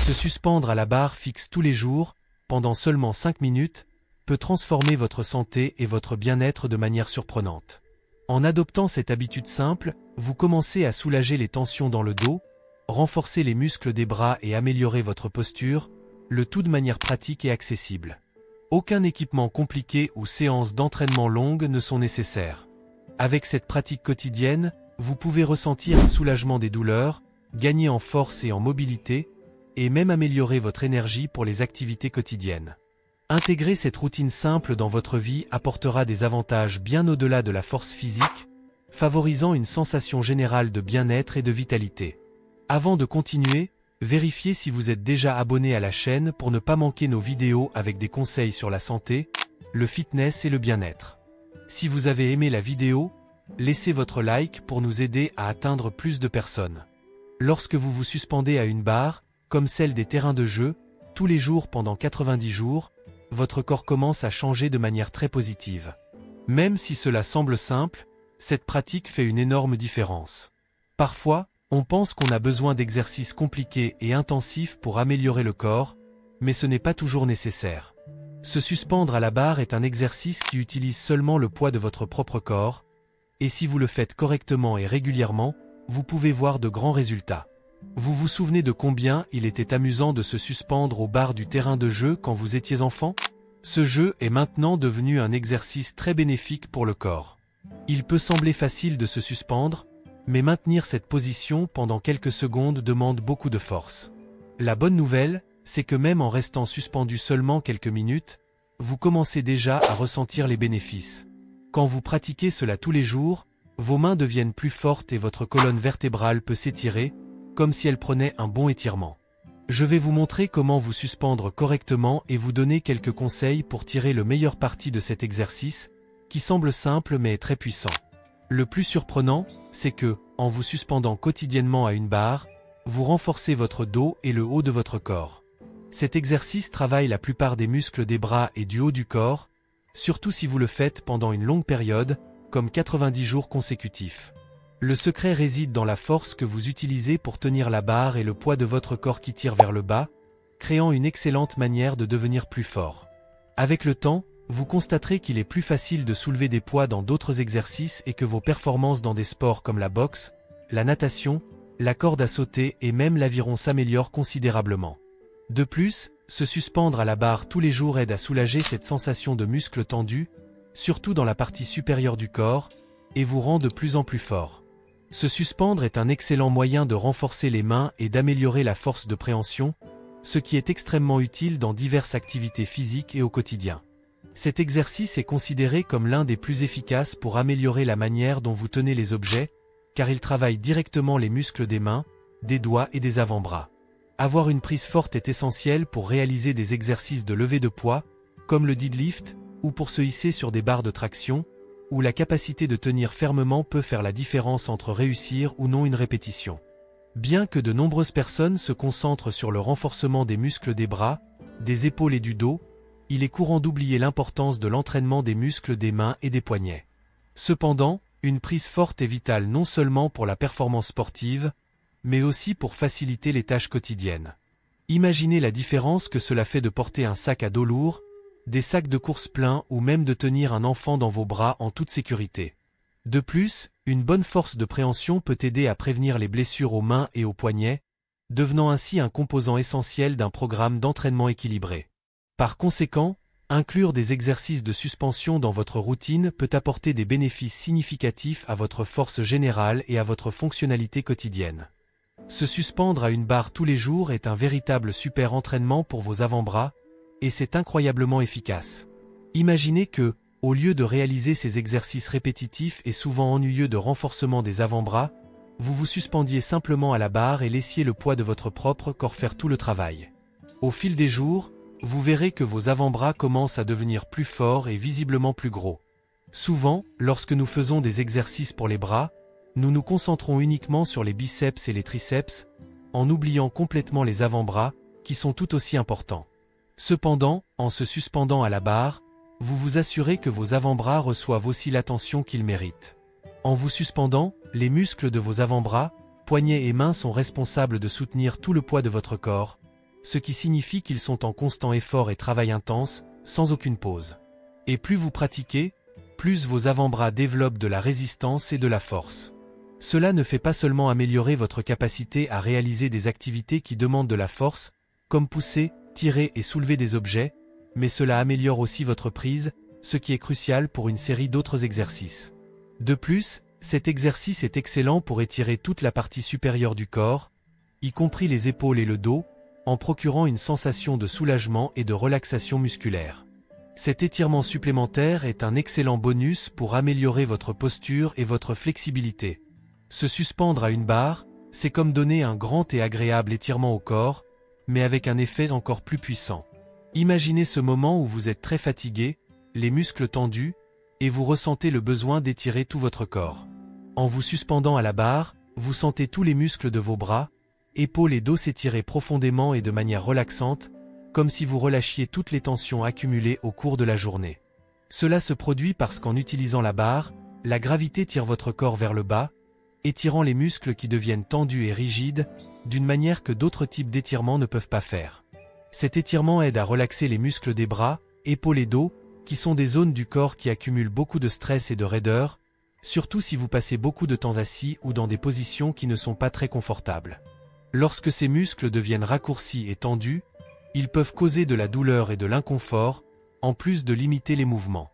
Se suspendre à la barre fixe tous les jours, pendant seulement 5 minutes, peut transformer votre santé et votre bien-être de manière surprenante. En adoptant cette habitude simple, vous commencez à soulager les tensions dans le dos, renforcer les muscles des bras et améliorer votre posture, le tout de manière pratique et accessible. Aucun équipement compliqué ou séance d'entraînement longue ne sont nécessaires. Avec cette pratique quotidienne, vous pouvez ressentir un soulagement des douleurs, gagner en force et en mobilité, et même améliorer votre énergie pour les activités quotidiennes. Intégrer cette routine simple dans votre vie apportera des avantages bien au-delà de la force physique, favorisant une sensation générale de bien-être et de vitalité. Avant de continuer, vérifiez si vous êtes déjà abonné à la chaîne pour ne pas manquer nos vidéos avec des conseils sur la santé, le fitness et le bien-être. Si vous avez aimé la vidéo, laissez votre like pour nous aider à atteindre plus de personnes. Lorsque vous vous suspendez à une barre, comme celle des terrains de jeu, tous les jours pendant 90 jours, votre corps commence à changer de manière très positive. Même si cela semble simple, cette pratique fait une énorme différence. Parfois, on pense qu'on a besoin d'exercices compliqués et intensifs pour améliorer le corps, mais ce n'est pas toujours nécessaire. Se suspendre à la barre est un exercice qui utilise seulement le poids de votre propre corps, et si vous le faites correctement et régulièrement, vous pouvez voir de grands résultats. Vous vous souvenez de combien il était amusant de se suspendre aux barres du terrain de jeu quand vous étiez enfant? Ce jeu est maintenant devenu un exercice très bénéfique pour le corps. Il peut sembler facile de se suspendre, mais maintenir cette position pendant quelques secondes demande beaucoup de force. La bonne nouvelle, c'est que même en restant suspendu seulement quelques minutes, vous commencez déjà à ressentir les bénéfices. Quand vous pratiquez cela tous les jours, vos mains deviennent plus fortes et votre colonne vertébrale peut s'étirer, comme si elle prenait un bon étirement. Je vais vous montrer comment vous suspendre correctement et vous donner quelques conseils pour tirer le meilleur parti de cet exercice, qui semble simple mais est très puissant. Le plus surprenant, c'est que, en vous suspendant quotidiennement à une barre, vous renforcez votre dos et le haut de votre corps. Cet exercice travaille la plupart des muscles des bras et du haut du corps, surtout si vous le faites pendant une longue période, comme 90 jours consécutifs. Le secret réside dans la force que vous utilisez pour tenir la barre et le poids de votre corps qui tire vers le bas, créant une excellente manière de devenir plus fort. Avec le temps, vous constaterez qu'il est plus facile de soulever des poids dans d'autres exercices et que vos performances dans des sports comme la boxe, la natation, la corde à sauter et même l'aviron s'améliorent considérablement. De plus, se suspendre à la barre tous les jours aide à soulager cette sensation de muscles tendus, surtout dans la partie supérieure du corps, et vous rend de plus en plus fort. Se suspendre est un excellent moyen de renforcer les mains et d'améliorer la force de préhension, ce qui est extrêmement utile dans diverses activités physiques et au quotidien. Cet exercice est considéré comme l'un des plus efficaces pour améliorer la manière dont vous tenez les objets, car il travaille directement les muscles des mains, des doigts et des avant-bras. Avoir une prise forte est essentiel pour réaliser des exercices de levée de poids, comme le deadlift, ou pour se hisser sur des barres de traction, où la capacité de tenir fermement peut faire la différence entre réussir ou non une répétition. Bien que de nombreuses personnes se concentrent sur le renforcement des muscles des bras, des épaules et du dos, il est courant d'oublier l'importance de l'entraînement des muscles des mains et des poignets. Cependant, une prise forte est vitale non seulement pour la performance sportive, mais aussi pour faciliter les tâches quotidiennes. Imaginez la différence que cela fait de porter un sac à dos lourd, des sacs de course pleins ou même de tenir un enfant dans vos bras en toute sécurité. De plus, une bonne force de préhension peut aider à prévenir les blessures aux mains et aux poignets, devenant ainsi un composant essentiel d'un programme d'entraînement équilibré. Par conséquent, inclure des exercices de suspension dans votre routine peut apporter des bénéfices significatifs à votre force générale et à votre fonctionnalité quotidienne. Se suspendre à une barre tous les jours est un véritable super entraînement pour vos avant-bras, et c'est incroyablement efficace. Imaginez que, au lieu de réaliser ces exercices répétitifs et souvent ennuyeux de renforcement des avant-bras, vous vous suspendiez simplement à la barre et laissiez le poids de votre propre corps faire tout le travail. Au fil des jours, vous verrez que vos avant-bras commencent à devenir plus forts et visiblement plus gros. Souvent, lorsque nous faisons des exercices pour les bras, nous nous concentrons uniquement sur les biceps et les triceps, en oubliant complètement les avant-bras, qui sont tout aussi importants. Cependant, en se suspendant à la barre, vous vous assurez que vos avant-bras reçoivent aussi l'attention qu'ils méritent. En vous suspendant, les muscles de vos avant-bras, poignets et mains sont responsables de soutenir tout le poids de votre corps, ce qui signifie qu'ils sont en constant effort et travail intense, sans aucune pause. Et plus vous pratiquez, plus vos avant-bras développent de la résistance et de la force. Cela ne fait pas seulement améliorer votre capacité à réaliser des activités qui demandent de la force, comme pousser, tirer et soulever des objets, mais cela améliore aussi votre prise, ce qui est crucial pour une série d'autres exercices. De plus, cet exercice est excellent pour étirer toute la partie supérieure du corps, y compris les épaules et le dos, en procurant une sensation de soulagement et de relaxation musculaire. Cet étirement supplémentaire est un excellent bonus pour améliorer votre posture et votre flexibilité. Se suspendre à une barre, c'est comme donner un grand et agréable étirement au corps, mais avec un effet encore plus puissant. Imaginez ce moment où vous êtes très fatigué, les muscles tendus, et vous ressentez le besoin d'étirer tout votre corps. En vous suspendant à la barre, vous sentez tous les muscles de vos bras, épaules et dos s'étirer profondément et de manière relaxante, comme si vous relâchiez toutes les tensions accumulées au cours de la journée. Cela se produit parce qu'en utilisant la barre, la gravité tire votre corps vers le bas, étirant les muscles qui deviennent tendus et rigides, d'une manière que d'autres types d'étirements ne peuvent pas faire. Cet étirement aide à relaxer les muscles des bras, épaules et dos, qui sont des zones du corps qui accumulent beaucoup de stress et de raideur, surtout si vous passez beaucoup de temps assis ou dans des positions qui ne sont pas très confortables. Lorsque ces muscles deviennent raccourcis et tendus, ils peuvent causer de la douleur et de l'inconfort, en plus de limiter les mouvements.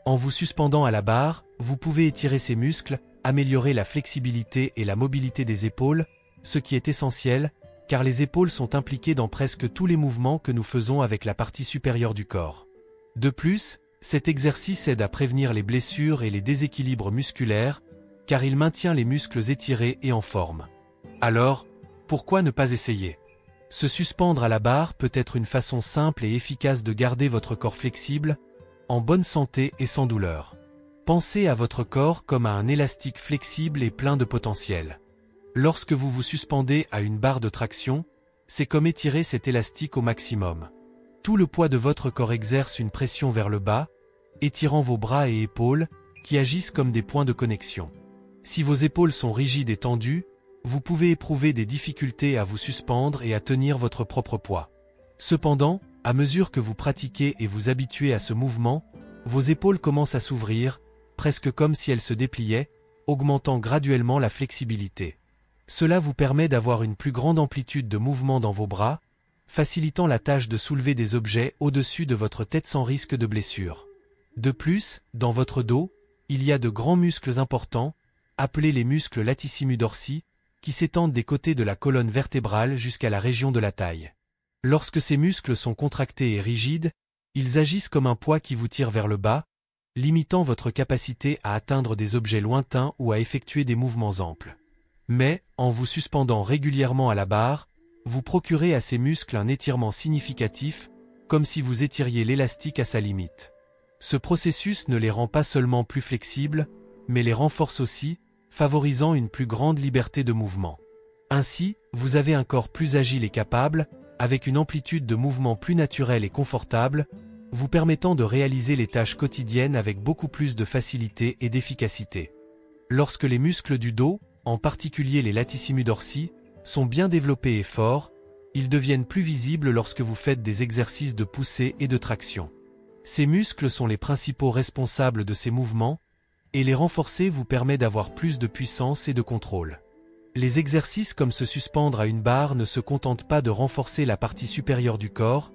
En vous suspendant à la barre, vous pouvez étirer ces muscles, améliorer la flexibilité et la mobilité des épaules, ce qui est essentiel, car les épaules sont impliquées dans presque tous les mouvements que nous faisons avec la partie supérieure du corps. De plus, cet exercice aide à prévenir les blessures et les déséquilibres musculaires, car il maintient les muscles étirés et en forme. Alors, pourquoi ne pas essayer ? Se suspendre à la barre peut être une façon simple et efficace de garder votre corps flexible, en bonne santé et sans douleur. Pensez à votre corps comme à un élastique flexible et plein de potentiel. Lorsque vous vous suspendez à une barre de traction, c'est comme étirer cet élastique au maximum. Tout le poids de votre corps exerce une pression vers le bas, étirant vos bras et épaules, qui agissent comme des points de connexion. Si vos épaules sont rigides et tendues, vous pouvez éprouver des difficultés à vous suspendre et à tenir votre propre poids. Cependant, à mesure que vous pratiquez et vous habituez à ce mouvement, vos épaules commencent à s'ouvrir, presque comme si elles se dépliaient, augmentant graduellement la flexibilité. Cela vous permet d'avoir une plus grande amplitude de mouvement dans vos bras, facilitant la tâche de soulever des objets au-dessus de votre tête sans risque de blessure. De plus, dans votre dos, il y a de grands muscles importants, appelés les muscles latissimus dorsi, qui s'étendent des côtés de la colonne vertébrale jusqu'à la région de la taille. Lorsque ces muscles sont contractés et rigides, ils agissent comme un poids qui vous tire vers le bas, limitant votre capacité à atteindre des objets lointains ou à effectuer des mouvements amples. Mais, en vous suspendant régulièrement à la barre, vous procurez à ces muscles un étirement significatif, comme si vous étiriez l'élastique à sa limite. Ce processus ne les rend pas seulement plus flexibles, mais les renforce aussi, favorisant une plus grande liberté de mouvement. Ainsi, vous avez un corps plus agile et capable, avec une amplitude de mouvement plus naturelle et confortable, vous permettant de réaliser les tâches quotidiennes avec beaucoup plus de facilité et d'efficacité. Lorsque les muscles du dos, en particulier les latissimus dorsi, sont bien développés et forts, ils deviennent plus visibles lorsque vous faites des exercices de poussée et de traction. Ces muscles sont les principaux responsables de ces mouvements, et les renforcer vous permet d'avoir plus de puissance et de contrôle. Les exercices comme se suspendre à une barre ne se contentent pas de renforcer la partie supérieure du corps,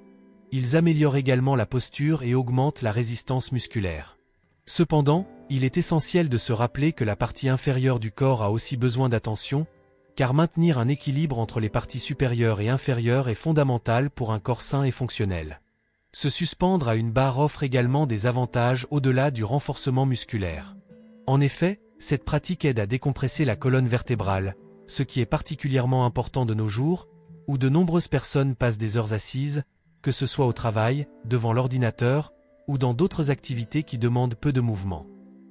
ils améliorent également la posture et augmentent la résistance musculaire. Cependant, il est essentiel de se rappeler que la partie inférieure du corps a aussi besoin d'attention, car maintenir un équilibre entre les parties supérieures et inférieures est fondamental pour un corps sain et fonctionnel. Se suspendre à une barre offre également des avantages au-delà du renforcement musculaire. En effet, cette pratique aide à décompresser la colonne vertébrale, ce qui est particulièrement important de nos jours, où de nombreuses personnes passent des heures assises, que ce soit au travail, devant l'ordinateur, ou dans d'autres activités qui demandent peu de mouvement.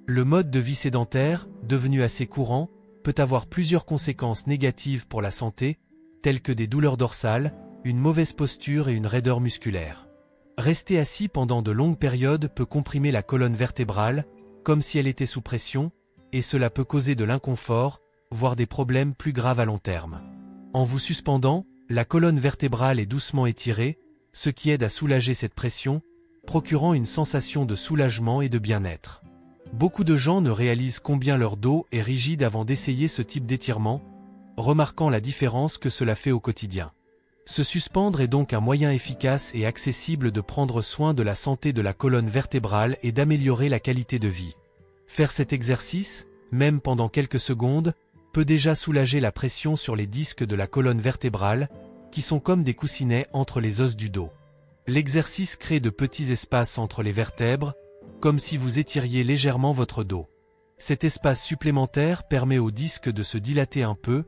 Le mode de vie sédentaire, devenu assez courant, peut avoir plusieurs conséquences négatives pour la santé, telles que des douleurs dorsales, une mauvaise posture et une raideur musculaire. Rester assis pendant de longues périodes peut comprimer la colonne vertébrale, comme si elle était sous pression, et cela peut causer de l'inconfort, voire des problèmes plus graves à long terme. En vous suspendant, La colonne vertébrale est doucement étirée, ce qui aide à soulager cette pression, procurant une sensation de soulagement et de bien-être. Beaucoup de gens ne réalisent combien leur dos est rigide avant d'essayer ce type d'étirement, remarquant la différence que cela fait au quotidien. Se suspendre est donc un moyen efficace et accessible de prendre soin de la santé de la colonne vertébrale et d'améliorer la qualité de vie. Faire cet exercice, même pendant quelques secondes, peut déjà soulager la pression sur les disques de la colonne vertébrale, qui sont comme des coussinets entre les os du dos. L'exercice crée de petits espaces entre les vertèbres, comme si vous étiriez légèrement votre dos. Cet espace supplémentaire permet aux disques de se dilater un peu,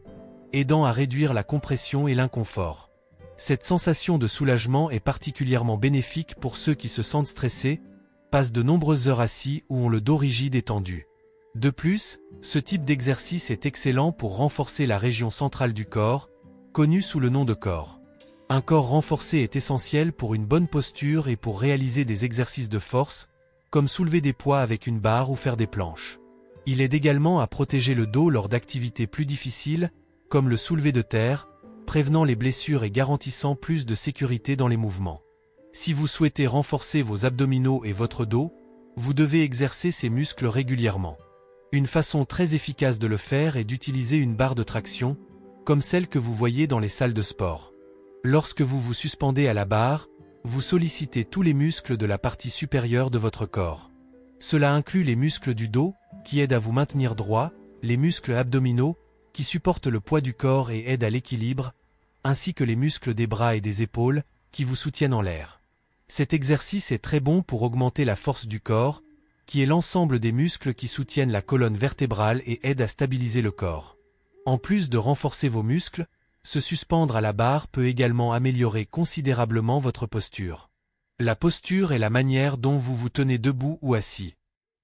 aidant à réduire la compression et l'inconfort. Cette sensation de soulagement est particulièrement bénéfique pour ceux qui se sentent stressés, passent de nombreuses heures assis ou ont le dos rigide et tendu. De plus, ce type d'exercice est excellent pour renforcer la région centrale du corps, connue sous le nom de corps. Un corps renforcé est essentiel pour une bonne posture et pour réaliser des exercices de force, comme soulever des poids avec une barre ou faire des planches. Il aide également à protéger le dos lors d'activités plus difficiles, comme le soulevé de terre, prévenant les blessures et garantissant plus de sécurité dans les mouvements. Si vous souhaitez renforcer vos abdominaux et votre dos, vous devez exercer ces muscles régulièrement. Une façon très efficace de le faire est d'utiliser une barre de traction, comme celle que vous voyez dans les salles de sport. Lorsque vous vous suspendez à la barre, vous sollicitez tous les muscles de la partie supérieure de votre corps. Cela inclut les muscles du dos, qui aident à vous maintenir droit, les muscles abdominaux, qui supportent le poids du corps et aident à l'équilibre, ainsi que les muscles des bras et des épaules, qui vous soutiennent en l'air. Cet exercice est très bon pour augmenter la force du corps, qui est l'ensemble des muscles qui soutiennent la colonne vertébrale et aident à stabiliser le corps. En plus de renforcer vos muscles, se suspendre à la barre peut également améliorer considérablement votre posture. La posture est la manière dont vous vous tenez debout ou assis.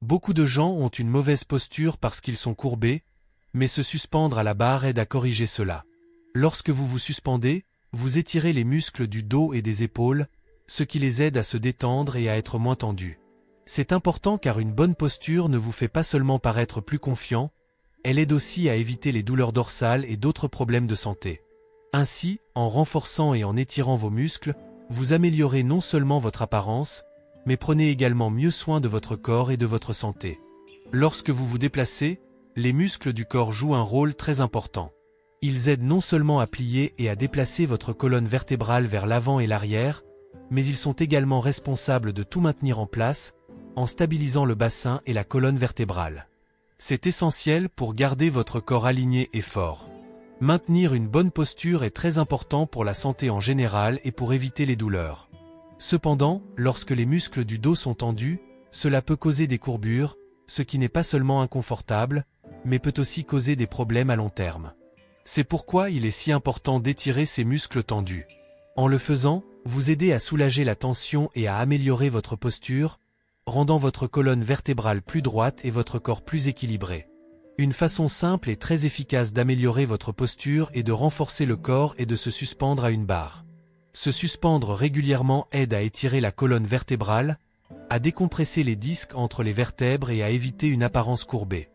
Beaucoup de gens ont une mauvaise posture parce qu'ils sont courbés, mais se suspendre à la barre aide à corriger cela. Lorsque vous vous suspendez, vous étirez les muscles du dos et des épaules, ce qui les aide à se détendre et à être moins tendus. C'est important car une bonne posture ne vous fait pas seulement paraître plus confiant, elle aide aussi à éviter les douleurs dorsales et d'autres problèmes de santé. Ainsi, en renforçant et en étirant vos muscles, vous améliorez non seulement votre apparence, mais prenez également mieux soin de votre corps et de votre santé. Lorsque vous vous déplacez, les muscles du corps jouent un rôle très important. Ils aident non seulement à plier et à déplacer votre colonne vertébrale vers l'avant et l'arrière, mais ils sont également responsables de tout maintenir en place, en stabilisant le bassin et la colonne vertébrale. C'est essentiel pour garder votre corps aligné et fort. Maintenir une bonne posture est très important pour la santé en général et pour éviter les douleurs. Cependant, lorsque les muscles du dos sont tendus, cela peut causer des courbures, ce qui n'est pas seulement inconfortable, mais peut aussi causer des problèmes à long terme. C'est pourquoi il est si important d'étirer ces muscles tendus. En le faisant, vous aidez à soulager la tension et à améliorer votre posture, rendant votre colonne vertébrale plus droite et votre corps plus équilibré. Une façon simple et très efficace d'améliorer votre posture et de renforcer le corps est de se suspendre à une barre. Se suspendre régulièrement aide à étirer la colonne vertébrale, à décompresser les disques entre les vertèbres et à éviter une apparence courbée.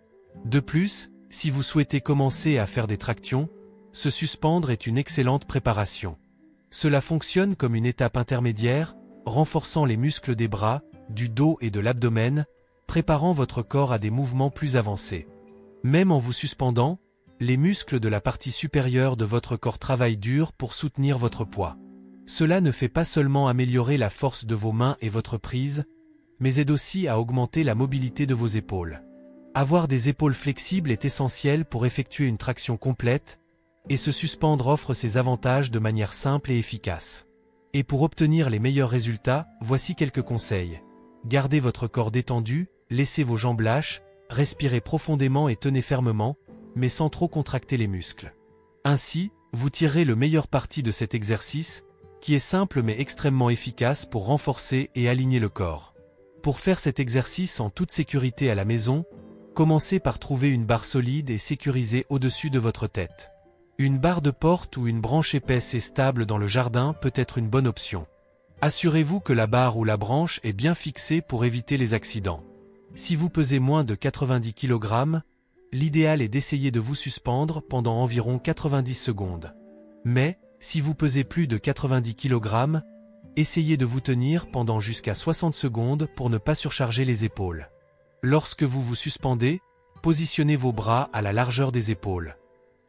De plus, si vous souhaitez commencer à faire des tractions, se suspendre est une excellente préparation. Cela fonctionne comme une étape intermédiaire, renforçant les muscles des bras, du dos et de l'abdomen, préparant votre corps à des mouvements plus avancés. Même en vous suspendant, les muscles de la partie supérieure de votre corps travaillent dur pour soutenir votre poids. Cela ne fait pas seulement améliorer la force de vos mains et votre prise, mais aide aussi à augmenter la mobilité de vos épaules. Avoir des épaules flexibles est essentiel pour effectuer une traction complète, et se suspendre offre ses avantages de manière simple et efficace. Et pour obtenir les meilleurs résultats, voici quelques conseils. Gardez votre corps détendu, laissez vos jambes lâches, respirez profondément et tenez fermement, mais sans trop contracter les muscles. Ainsi, vous tirerez le meilleur parti de cet exercice, qui est simple mais extrêmement efficace pour renforcer et aligner le corps. Pour faire cet exercice en toute sécurité à la maison, commencez par trouver une barre solide et sécurisée au-dessus de votre tête. Une barre de porte ou une branche épaisse et stable dans le jardin peut être une bonne option. Assurez-vous que la barre ou la branche est bien fixée pour éviter les accidents. Si vous pesez moins de 90 kg, l'idéal est d'essayer de vous suspendre pendant environ 90 secondes. Mais, Si vous pesez plus de 90 kg, essayez de vous tenir pendant jusqu'à 60 secondes pour ne pas surcharger les épaules. Lorsque vous vous suspendez, positionnez vos bras à la largeur des épaules.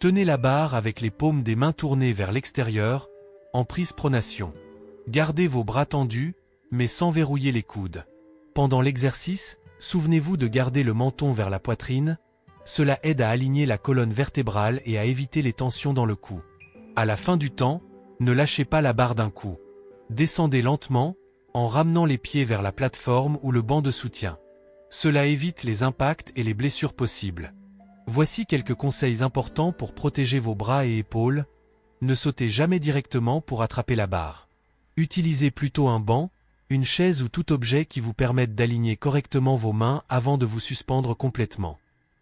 Tenez la barre avec les paumes des mains tournées vers l'extérieur, en prise pronation. Gardez vos bras tendus, mais sans verrouiller les coudes. Pendant l'exercice, souvenez-vous de garder le menton vers la poitrine, cela aide à aligner la colonne vertébrale et à éviter les tensions dans le cou. À la fin du temps, ne lâchez pas la barre d'un coup. Descendez lentement, en ramenant les pieds vers la plateforme ou le banc de soutien. Cela évite les impacts et les blessures possibles. Voici quelques conseils importants pour protéger vos bras et épaules. Ne sautez jamais directement pour attraper la barre. Utilisez plutôt un banc, une chaise ou tout objet qui vous permette d'aligner correctement vos mains avant de vous suspendre complètement.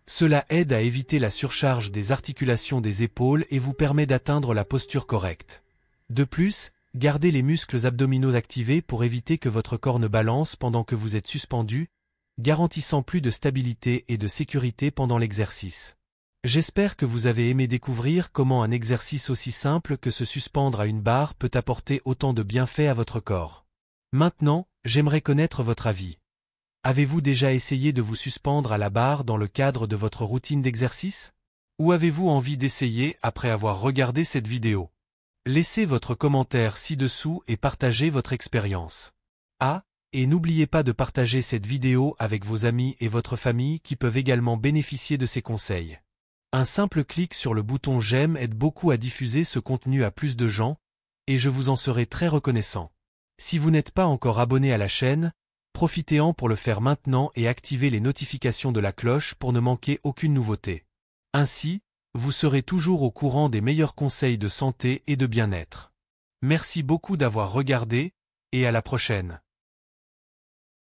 Cela aide à éviter la surcharge des articulations des épaules et vous permet d'atteindre la posture correcte. De plus, gardez les muscles abdominaux activés pour éviter que votre corps ne balance pendant que vous êtes suspendu, garantissant plus de stabilité et de sécurité pendant l'exercice. J'espère que vous avez aimé découvrir comment un exercice aussi simple que se suspendre à une barre peut apporter autant de bienfaits à votre corps. Maintenant, j'aimerais connaître votre avis. Avez-vous déjà essayé de vous suspendre à la barre dans le cadre de votre routine d'exercice? Ou avez-vous envie d'essayer après avoir regardé cette vidéo? Laissez votre commentaire ci-dessous et partagez votre expérience. Et n'oubliez pas de partager cette vidéo avec vos amis et votre famille qui peuvent également bénéficier de ces conseils. Un simple clic sur le bouton j'aime aide beaucoup à diffuser ce contenu à plus de gens, et je vous en serai très reconnaissant. Si vous n'êtes pas encore abonné à la chaîne, profitez-en pour le faire maintenant et activez les notifications de la cloche pour ne manquer aucune nouveauté. Ainsi, vous serez toujours au courant des meilleurs conseils de santé et de bien-être. Merci beaucoup d'avoir regardé, et à la prochaine.